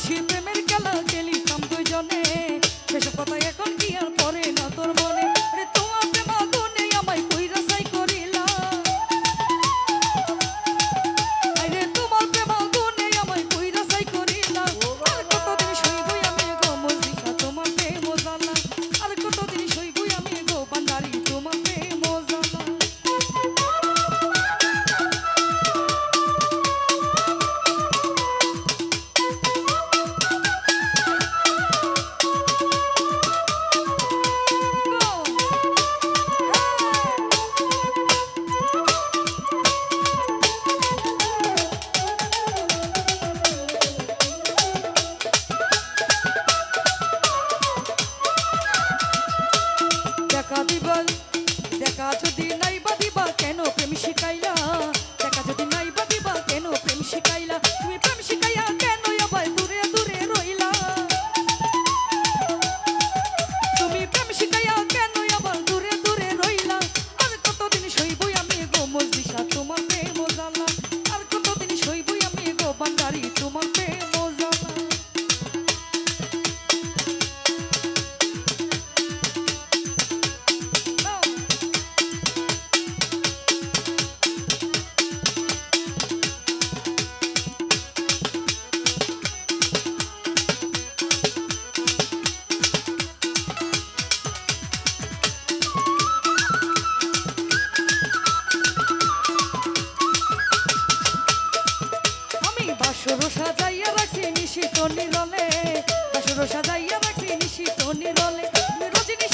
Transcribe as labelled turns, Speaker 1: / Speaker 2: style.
Speaker 1: নিশি প্রেমের খেলা খেলিতাম দুজনে সেসব কথা এখন কি আর পড়ে না তোর মনে রে তোমার প্রেম আগুনে আমায় কইরা ছাই করিলা আরে তোমার প্রেম আগুনে আমায় কইরা ছাই করিলা আর কতদিন সইবই আমি গো মজিকা তোমার প্রেম জানা আর কতদিন সইবই আমি গো বান্দারি তোমার প্রেম জানা দেখা যদি নাই বা দিবা কেন প্রেম শিখাইলা দেখা যদি নাই বা দিবা কেন প্রেম শিখাইলা তুমি প্রেম শিখাইয়া কেন আবার দূরে দূরে রইলা তুমি প্রেম শিখাইয়া কেন আবার দূরে দূরে রইলা আর কতদিন সইবই আমি গো মজলিসা তোমার প্রেম জানা আর কতদিন সইবই আমি গো বান্দারি তোমার প্রেম জানা বাসর সাজাইয়া রাখছি নিশিত নিরলে বাসর সাজাইয়া রাখছি নিশিত নিরলে রজনী